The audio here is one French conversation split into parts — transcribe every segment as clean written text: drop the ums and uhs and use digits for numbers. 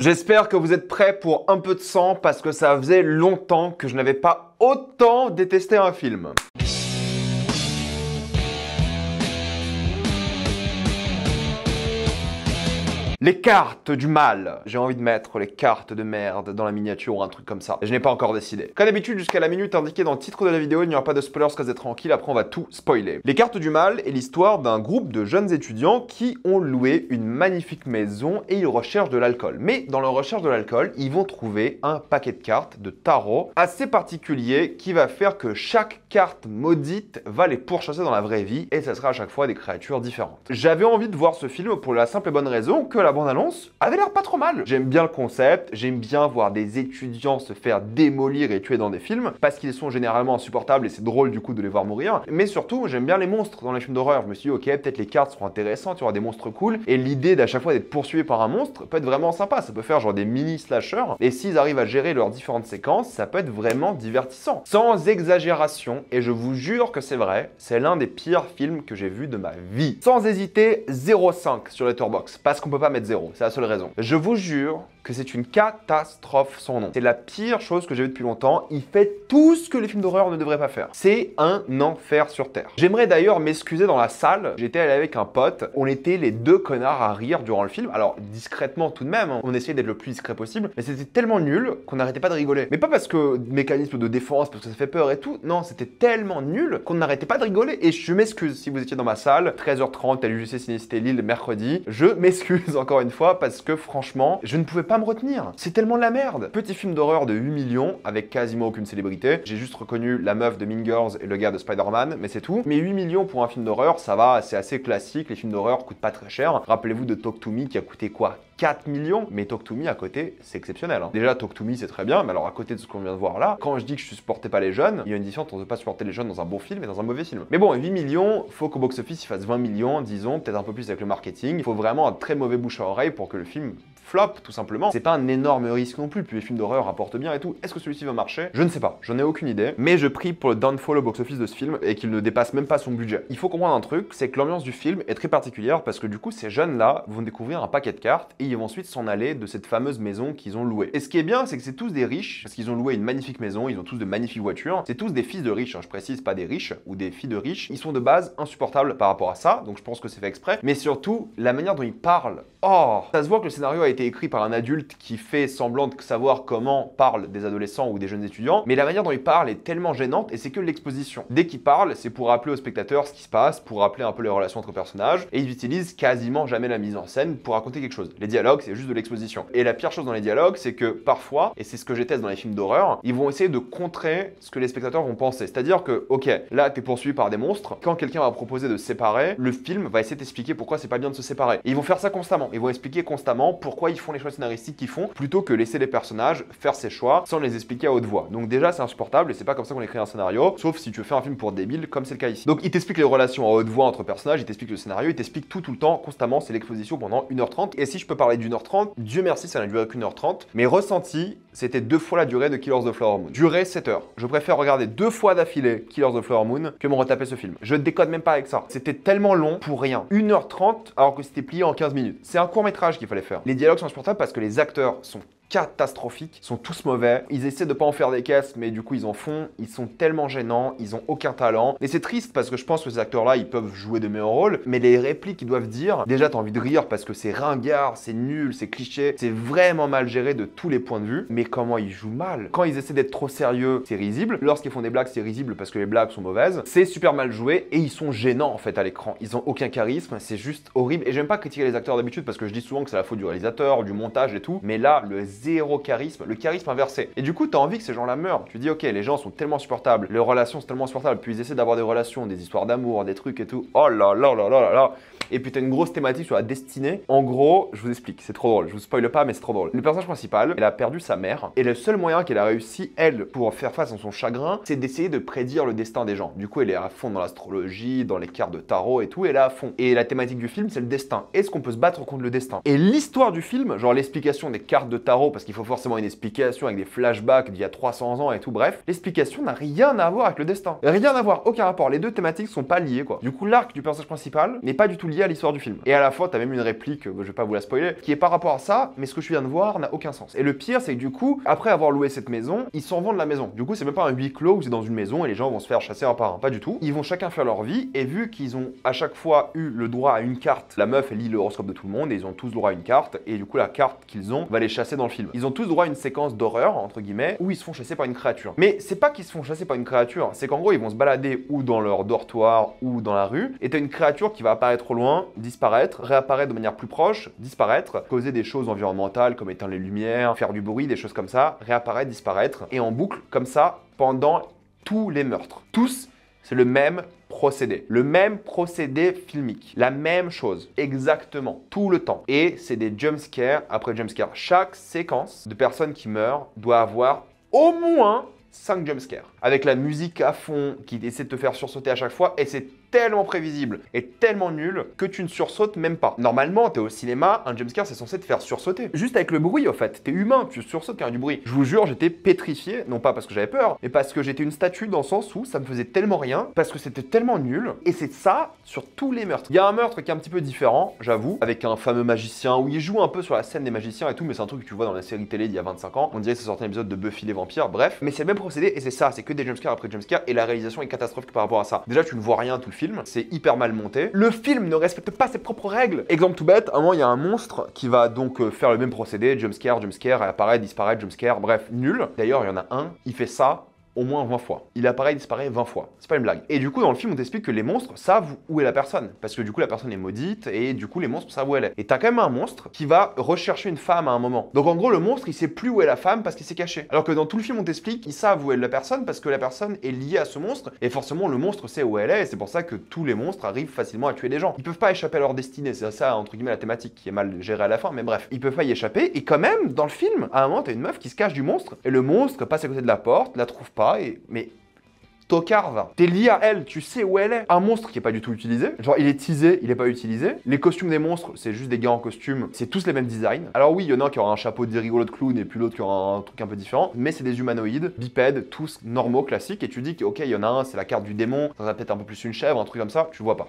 J'espère que vous êtes prêts pour un peu de sang parce que ça faisait longtemps que je n'avais pas autant détesté un film. Les cartes du mal. J'ai envie de mettre les cartes de merde dans la miniature ou un truc comme ça. Je n'ai pas encore décidé. Comme d'habitude, jusqu'à la minute indiquée dans le titre de la vidéo, il n'y aura pas de spoilers, restez tranquille, après on va tout spoiler. Les cartes du mal est l'histoire d'un groupe de jeunes étudiants qui ont loué une magnifique maison et ils recherchent de l'alcool. Mais dans leur recherche de l'alcool, ils vont trouver un paquet de cartes de tarot assez particulier qui va faire que chaque carte maudite va les pourchasser dans la vraie vie et ça sera à chaque fois des créatures différentes. J'avais envie de voir ce film pour la simple et bonne raison que la bande-annonce avait l'air pas trop mal. J'aime bien le concept, j'aime bien voir des étudiants se faire démolir et tuer dans des films, parce qu'ils sont généralement insupportables et c'est drôle du coup de les voir mourir. Mais surtout, j'aime bien les monstres dans les films d'horreur. Je me suis dit, ok, peut-être les cartes seront intéressantes, il y aura des monstres cool, et l'idée d'à chaque fois d'être poursuivi par un monstre peut être vraiment sympa. Ça peut faire genre des mini-slashers, et s'ils arrivent à gérer leurs différentes séquences, ça peut être vraiment divertissant. Sans exagération, et je vous jure que c'est vrai, c'est l'un des pires films que j'ai vu de ma vie. Sans hésiter, 0,5 sur Letterboxd, parce qu'on peut pas mettre 0, c'est la seule raison. Je vous jure que c'est une catastrophe sans nom. C'est la pire chose que j'ai vue depuis longtemps. Il fait tout ce que les films d'horreur ne devraient pas faire. C'est un enfer sur Terre. J'aimerais d'ailleurs m'excuser dans la salle. J'étais allé avec un pote. On était les deux connards à rire durant le film. Alors, discrètement tout de même. On essayait d'être le plus discret possible. Mais c'était tellement nul qu'on n'arrêtait pas de rigoler. Mais pas parce que mécanisme de défense, parce que ça fait peur et tout. Non, c'était tellement nul qu'on n'arrêtait pas de rigoler. Et je m'excuse si vous étiez dans ma salle, 13h30 à l'UGC Ciné-Cité Lille mercredi. Je m'excuse encore une fois parce que franchement, je ne pouvais pas me retenir. C'est tellement de la merde. Petit film d'horreur de 8 millions avec quasiment aucune célébrité. J'ai juste reconnu la meuf de Mean Girls et le gars de Spider-Man, mais c'est tout. Mais 8 millions pour un film d'horreur, ça va, c'est assez classique. Les films d'horreur coûtent pas très cher. Rappelez-vous de Talk to Me qui a coûté quoi? 4 millions, mais Talk to Me à côté, c'est exceptionnel. Hein. Déjà, Talk to Me, c'est très bien, mais alors à côté de ce qu'on vient de voir là, quand je dis que je supportais pas les jeunes, il y a une différence entre ne pas supporter les jeunes dans un bon film et dans un mauvais film. Mais bon, 8 millions, faut qu'au box-office, il fasse 20 millions, disons, peut-être un peu plus avec le marketing. Il faut vraiment un très mauvais bouche à oreille pour que le film flop, tout simplement. C'est pas un énorme risque non plus, puis les films d'horreur rapportent bien et tout. Est-ce que celui-ci va marcher? Je ne sais pas, j'en ai aucune idée, mais je prie pour le downfall au box-office de ce film et qu'il ne dépasse même pas son budget. Il faut comprendre un truc, c'est que l'ambiance du film est très particulière parce que du coup, ces jeunes-là vont découvrir un paquet de cartes et ils vont ensuite s'en aller de cette fameuse maison qu'ils ont louée. Et ce qui est bien, c'est que c'est tous des riches, parce qu'ils ont loué une magnifique maison, ils ont tous de magnifiques voitures, c'est tous des fils de riches, hein, je précise, pas des riches ou des filles de riches. Ils sont de base insupportables par rapport à ça, donc je pense que c'est fait exprès, mais surtout, la manière dont ils parlent. Oh, ça se voit que le scénario a été écrit par un adulte qui fait semblant de savoir comment parlent des adolescents ou des jeunes étudiants, mais la manière dont il parle est tellement gênante et c'est que l'exposition. Dès qu'il parle, c'est pour rappeler aux spectateurs ce qui se passe, pour rappeler un peu les relations entre personnages, et ils utilisent quasiment jamais la mise en scène pour raconter quelque chose. Les dialogues, c'est juste de l'exposition. Et la pire chose dans les dialogues, c'est que parfois, et c'est ce que je déteste dans les films d'horreur, ils vont essayer de contrer ce que les spectateurs vont penser. C'est-à-dire que, ok, là, t'es poursuivi par des monstres, quand quelqu'un va proposer de se séparer, le film va essayer d'expliquer pourquoi c'est pas bien de se séparer. Et ils vont faire ça constamment. Ils vont expliquer constamment pourquoi ils font les choix scénaristiques qu'ils font, plutôt que laisser les personnages faire ses choix sans les expliquer à haute voix. Donc déjà, c'est insupportable et c'est pas comme ça qu'on écrit un scénario, sauf si tu fais un film pour débiles, comme c'est le cas ici. Donc il t'explique les relations à haute voix entre personnages, il t'explique le scénario, il t'explique tout le temps, constamment, c'est l'exposition pendant 1h30. Et si je peux parler d'1h30, Dieu merci, ça n'a duré qu'1h30, mais ressenti, c'était 2 fois la durée de Killers of the Flower Moon. Durée 7 heures. Je préfère regarder 2 fois d'affilée Killers of the Flower Moon que me retaper ce film. Je décode même pas avec ça. C'était tellement long pour rien. 1h30 alors que c'était plié en 15 minutes. C'est un court métrage qu'il fallait faire. Les dialogues sont insupportables parce que les acteurs sont catastrophiques, sont tous mauvais, ils essaient de pas en faire des caisses mais du coup ils en font, ils sont tellement gênants, ils ont aucun talent et c'est triste parce que je pense que ces acteurs là ils peuvent jouer de meilleurs rôles mais les répliques qu'ils doivent dire, déjà t'as envie de rire parce que c'est ringard, c'est nul, c'est cliché, c'est vraiment mal géré de tous les points de vue, mais comment ils jouent mal. Quand ils essaient d'être trop sérieux, c'est risible, lorsqu'ils font des blagues c'est risible parce que les blagues sont mauvaises, c'est super mal joué et ils sont gênants en fait à l'écran, ils ont aucun charisme, c'est juste horrible et j'aime pas critiquer les acteurs d'habitude parce que je dis souvent que c'est la faute du réalisateur, du montage et tout, mais là le zéro charisme, le charisme inversé. Et du coup, t'as envie que ces gens-là meurent. Tu dis, ok, les gens sont tellement supportables, leurs relations sont tellement insupportables, puis ils essaient d'avoir des relations, des histoires d'amour, des trucs et tout. Oh là là là là là là. Et puis t'as une grosse thématique sur la destinée. En gros, je vous explique, c'est trop drôle. Je vous spoile pas, mais c'est trop drôle. Le personnage principal, elle a perdu sa mère, et le seul moyen qu'elle a réussi, elle, pour faire face à son chagrin, c'est d'essayer de prédire le destin des gens. Du coup, elle est à fond dans l'astrologie, dans les cartes de tarot et tout, elle est à fond. Et la thématique du film, c'est le destin. Est-ce qu'on peut se battre contre le destin? Et l'histoire du film, genre l'explication des cartes de tarot, parce qu'il faut forcément une explication avec des flashbacks d'il y a 300 ans et tout, bref, l'explication n'a rien à voir avec le destin. Rien à voir, aucun rapport. Les deux thématiques sont pas liées, quoi. Du coup, l'arc du personnage principal n'est pas du tout lié lié à l'histoire du film. Et à la fois, t'as même une réplique, je vais pas vous la spoiler, qui est par rapport à ça, mais ce que je viens de voir n'a aucun sens. Et le pire, c'est que du coup, après avoir loué cette maison, ils s'en vont de la maison. Du coup, c'est même pas un huis clos où c'est dans une maison et les gens vont se faire chasser un par un. Pas du tout. Ils vont chacun faire leur vie, et vu qu'ils ont à chaque fois eu le droit à une carte, la meuf, elle lit l'horoscope de tout le monde, et ils ont tous le droit à une carte, et du coup, la carte qu'ils ont va les chasser dans le film. Ils ont tous le droit à une séquence d'horreur, entre guillemets, où ils se font chasser par une créature. Mais c'est pas qu'ils se font chasser par une créature, c'est qu'en gros, ils vont se balader ou dans leur dortoir ou dans la rue, et t'as une créature qui va apparaître au loin, disparaître, réapparaître de manière plus proche, disparaître, causer des choses environnementales comme éteindre les lumières, faire du bruit, des choses comme ça, réapparaître, disparaître, et en boucle, comme ça, pendant tous les meurtres. Tous, c'est le même procédé. Le même procédé filmique. La même chose. Exactement. Tout le temps. Et c'est des jumpscares après jumpscares. Chaque séquence de personnes qui meurent doit avoir au moins 5 jumpscares. Avec la musique à fond qui essaie de te faire sursauter à chaque fois, et c'est tellement prévisible et tellement nul que tu ne sursautes même pas. Normalement, t'es au cinéma, un jumpscare c'est censé te faire sursauter. Juste avec le bruit, en fait. T'es humain, tu sursautes quand il y a du bruit. Je vous jure, j'étais pétrifié, non pas parce que j'avais peur, mais parce que j'étais une statue dans le sens où ça me faisait tellement rien, parce que c'était tellement nul, et c'est ça sur tous les meurtres. Il y a un meurtre qui est un petit peu différent, j'avoue, avec un fameux magicien où il joue un peu sur la scène des magiciens et tout, mais c'est un truc que tu vois dans la série télé d'il y a 25 ans. On dirait que c'est sorti un épisode de Buffy les vampires, bref. Mais c'est le même procédé et c'est ça, c'est que des jumpscares après jumpscares, et la réalisation est catastrophique par rapport à ça. Déjà, tu ne vois rien tout le film, c'est hyper mal monté. Le film ne respecte pas ses propres règles. Exemple tout bête, à un moment, il y a un monstre qui va donc faire le même procédé, jumpscare, jumpscare, apparaît, disparaît, jumpscare, bref, nul. D'ailleurs, il y en a un, il fait ça au moins 20 fois. Il apparaît, il disparaît 20 fois. C'est pas une blague. Et du coup, dans le film, on t'explique que les monstres savent où est la personne. Parce que du coup, la personne est maudite et du coup, les monstres savent où elle est. Et t'as quand même un monstre qui va rechercher une femme à un moment. Donc en gros, le monstre, il sait plus où est la femme parce qu'il s'est caché. Alors que dans tout le film, on t'explique qu'ils savent où est la personne parce que la personne est liée à ce monstre. Et forcément, le monstre sait où elle est. Et c'est pour ça que tous les monstres arrivent facilement à tuer des gens. Ils peuvent pas échapper à leur destinée. C'est ça, entre guillemets, la thématique qui est mal gérée à la fin. Mais bref, ils peuvent pas y échapper. Et quand même, dans le film, à un moment, t'as une meuf qui se cache du monstre. Et le monstre passe à côté de la porte, la trouve pas. Mais tocard va. T'es lié à elle, tu sais où elle est. Un monstre qui est pas du tout utilisé. Genre, il est teasé, il est pas utilisé. Les costumes des monstres, c'est juste des gars en costume. C'est tous les mêmes designs. Alors oui, il y en a un qui aura un chapeau de rigolo de clown et puis l'autre qui aura un truc un peu différent. Mais c'est des humanoïdes, bipèdes, tous normaux, classiques. Et tu dis que, ok, il y en a un, c'est la carte du démon. Ça va peut-être un peu plus une chèvre, un truc comme ça. Tu le vois pas.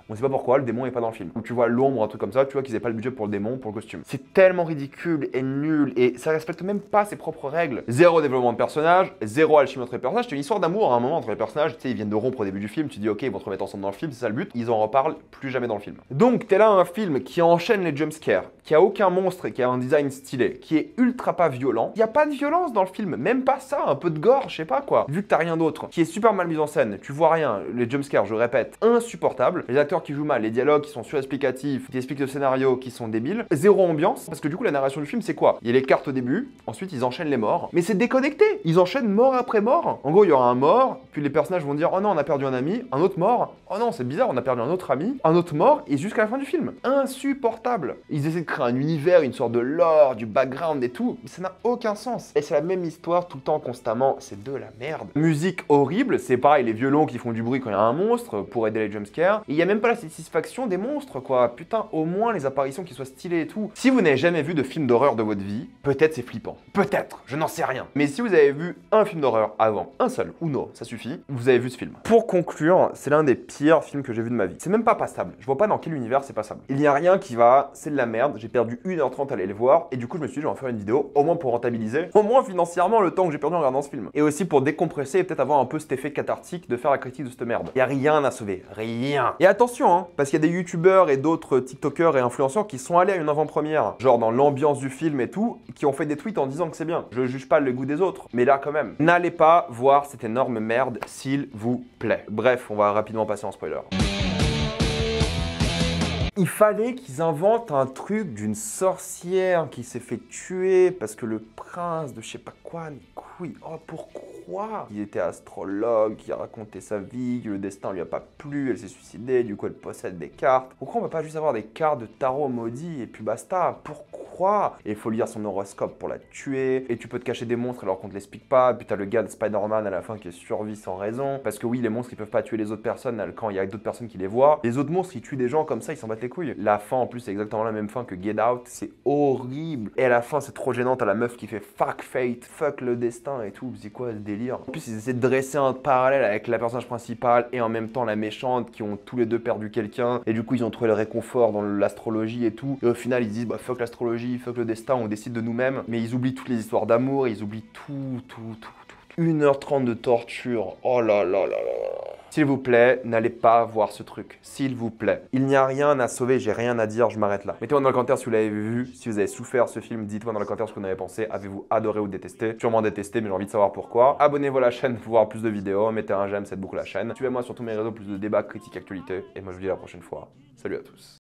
On sait pas pourquoi, le démon est pas dans le film. Ou tu vois l'ombre, un truc comme ça, tu vois qu'ils avaient pas le budget pour le démon, pour le costume. C'est tellement ridicule et nul, et ça respecte même pas ses propres règles. Zéro développement de personnage, zéro alchimie entre les personnages. C'est une histoire d'amour à un moment entre les personnages. Tu sais, ils viennent de rompre au début du film, tu dis ok, ils vont se remettre ensemble dans le film, c'est ça le but. Ils en reparlent plus jamais dans le film. Donc t'es là un film qui enchaîne les jumpscares, qui a aucun monstre et qui a un design stylé, qui est ultra pas violent. Il y a pas de violence dans le film, même pas ça, un peu de gore, je sais pas quoi. Vu que t'as rien d'autre, qui est super mal mis en scène, tu vois rien, les jumpscares, je répète, insupportables. Les acteurs qui jouent mal, les dialogues qui sont surexplicatifs, qui expliquent le scénario, qui sont débiles. Zéro ambiance, parce que du coup la narration du film c'est quoi? Il y a les cartes au début, ensuite ils enchaînent les morts, mais c'est déconnecté. Ils enchaînent mort après mort. En gros il y aura un mort, puis les personnages vont dire oh non on a perdu un ami, un autre mort, oh non c'est bizarre on a perdu un autre ami, un autre mort, et jusqu'à la fin du film. Insupportable. Ils essaient de créer un univers, une sorte de lore, du background et tout, mais ça n'a aucun sens. Et c'est la même histoire tout le temps, constamment, c'est de la merde. Musique horrible, c'est pareil, les violons qui font du bruit quand il y a un monstre pour aider les jumpscares. Et il y a même pas la satisfaction des monstres quoi. Putain, au moins les apparitions qui soient stylées et tout. Si vous n'avez jamais vu de film d'horreur de votre vie, peut-être c'est flippant. Peut-être, je n'en sais rien. Mais si vous avez vu un film d'horreur avant, un seul, ou non, ça suffit, vous avez vu ce film. Pour conclure, c'est l'un des pires films que j'ai vu de ma vie. C'est même pas passable. Je vois pas dans quel univers c'est passable. Il n'y a rien qui va, c'est de la merde, j'ai perdu 1h30 à aller le voir, et du coup je me suis dit je vais en faire une vidéo, au moins pour rentabiliser, au moins financièrement le temps que j'ai perdu en regardant ce film. Et aussi pour décompresser et peut-être avoir un peu cet effet cathartique de faire la critique de cette merde. Il y a rien à sauver, rien. Et attention, hein, parce qu'il y a des youtubeurs et d'autres tiktokers et influenceurs qui sont allés à une avant-première, genre dans l'ambiance du film et tout, qui ont fait des tweets en disant que c'est bien. Je juge pas le goût des autres, mais là quand même. N'allez pas voir cette énorme merde, s'il vous plaît. Bref, on va rapidement passer en spoiler. Il fallait qu'ils inventent un truc d'une sorcière qui s'est fait tuer parce que le prince de je sais pas quoi, les couilles, oh pourquoi? Il était astrologue, il racontait sa vie, que le destin lui a pas plu, elle s'est suicidée, du coup elle possède des cartes. Pourquoi on peut pas juste avoir des cartes de tarot maudit et puis basta? Pourquoi? Et il faut lire son horoscope pour la tuer, et tu peux te cacher des monstres alors qu'on te l'explique pas, puis t'as le gars de Spider-Man à la fin qui survit sans raison, parce que oui les monstres ils peuvent pas tuer les autres personnes quand il y a d'autres personnes qui les voient. Les autres monstres ils tuent des gens comme ça, ils s'en battent les couilles. La fin, en plus, c'est exactement la même fin que Get Out. C'est horrible. Et à la fin, c'est trop gênant. T'as la meuf qui fait fuck fate, fuck le destin et tout. C'est quoi ce délire? En plus, ils essaient de dresser un parallèle avec la personnage principale et en même temps la méchante qui ont tous les deux perdu quelqu'un. Et du coup, ils ont trouvé le réconfort dans l'astrologie et tout. Et au final, ils disent bah fuck l'astrologie, fuck le destin, on décide de nous-mêmes. Mais ils oublient toutes les histoires d'amour, ils oublient tout. 1h30 de torture. Oh là là là là. S'il vous plaît, n'allez pas voir ce truc. S'il vous plaît. Il n'y a rien à sauver, j'ai rien à dire, je m'arrête là. Mettez-moi dans le commentaire si vous l'avez vu, si vous avez souffert ce film, dites-moi dans le commentaire ce que vous en avez pensé. Avez-vous adoré ou détesté? Sûrement détesté, mais j'ai envie de savoir pourquoi. Abonnez-vous à la chaîne pour voir plus de vidéos, mettez un j'aime, ça aide beaucoup la chaîne. Suivez-moi sur tous mes réseaux, plus de débats, critiques, actualités. Et moi je vous dis à la prochaine fois. Salut à tous.